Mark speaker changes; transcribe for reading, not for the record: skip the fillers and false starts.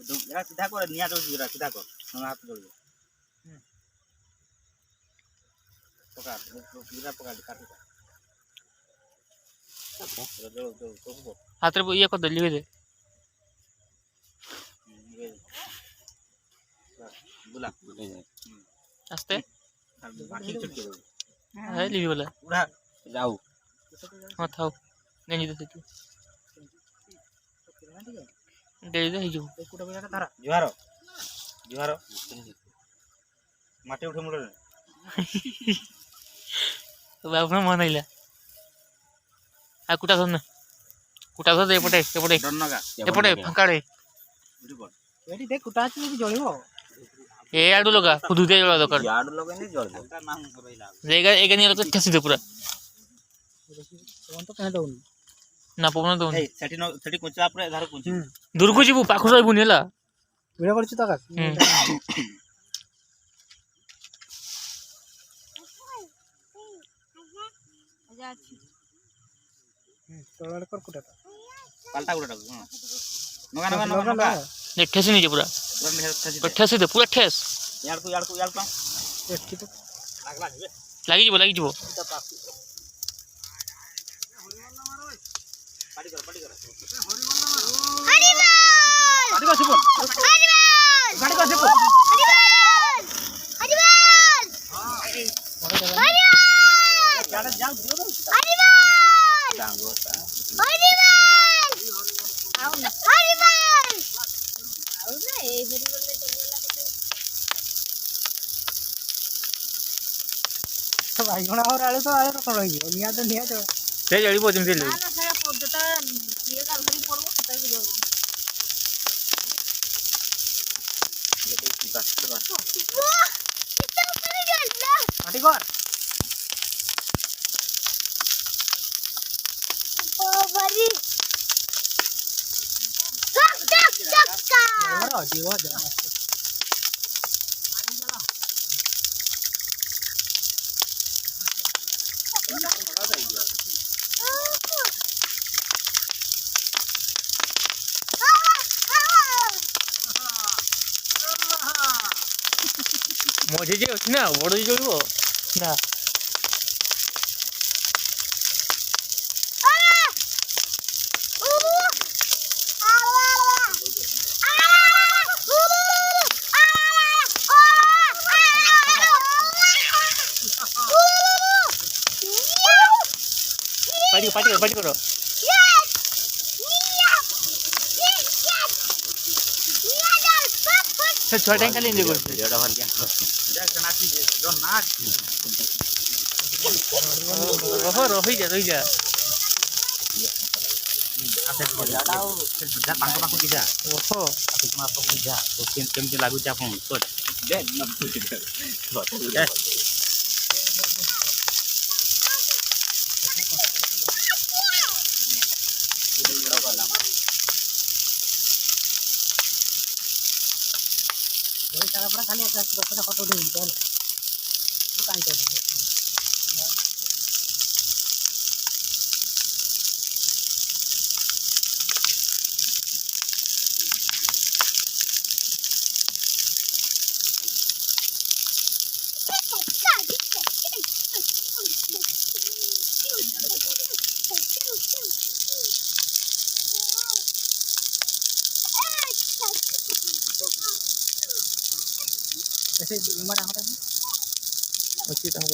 Speaker 1: जरा सीधा कर निया तो जरा सीधा कर ना हाथ जोड़ पकड़ पूरा पकड़ काट जो
Speaker 2: हाथ रे ये को दली दे
Speaker 1: बुला
Speaker 2: आस्ते
Speaker 1: बाकी चटके दो
Speaker 2: है ली बोला
Speaker 1: उड़ा जाओ
Speaker 2: हां थाओ गंजी दे तू दे दे ही जो
Speaker 1: कुटा बजा तारा जुहारो जुहारो माटी उठे मुड़
Speaker 2: तो बाप ने मन आइला आ कुटा धर दे एपटे एपटे
Speaker 1: डरनगा
Speaker 2: एपटे फंकाड़े
Speaker 1: एडी देख कुटा छी जळिबो
Speaker 2: ए आडू लगा खुदुते जळा दरकार
Speaker 1: आडू लगे नहीं जळबो का नाम रहिला
Speaker 2: जेगा एगा नि लगा ठसी दे पूरा
Speaker 1: कोन तो कह दउन
Speaker 2: ना पवन दउन
Speaker 1: ए 30 कोंचा आपरे धार कोंची
Speaker 2: दुर्गु जीबू पाखु जाइबू नेला
Speaker 1: वीडियो करछि त का तोड़ कर कुटा पाल्टा कुटा हां नगा नगा नगा
Speaker 2: देख ठसी नहीं जे पूरा ठसी दे पूरा ठेस
Speaker 1: यार को देखि तो
Speaker 2: लागी जीबो
Speaker 1: पार्टी कर
Speaker 3: हरिबल
Speaker 1: पार्टी कर सिपो गाड़ी कर सिपो
Speaker 3: हरिबल
Speaker 1: गाड़ी जाओ दियो तो
Speaker 3: हरिबल
Speaker 1: डांगोता
Speaker 3: आओ ना ए हरिबल ले चलेला
Speaker 1: सब आई गणा और आले तो आले तो रही निया तो
Speaker 2: से जळीबो जेमति ले
Speaker 3: ना सारा पद्धता ये का घरी पड़बो कतै के जाऊ
Speaker 1: पार्टी कर
Speaker 3: ओ बड़ी टक टक टक
Speaker 1: मारो जीवा जा
Speaker 2: मजे जे अछि ना बड़ जळीबो ना पार्टी करो से छोटा खाली इंदे को
Speaker 1: जेड़ा भर गया देख नाची जो नाच
Speaker 2: ओहो रही जा
Speaker 1: आसे बजाडाओ से बजा पांको पांको किजा
Speaker 2: ओहो
Speaker 1: आपे तुम आपको किजा तो केमती लागु छ आपन तो दे न पूछ दे सारा पूरा खाली आता फोटो दे चल तो काई कर ऐसे नंबर आमरा
Speaker 2: अच्छी तरह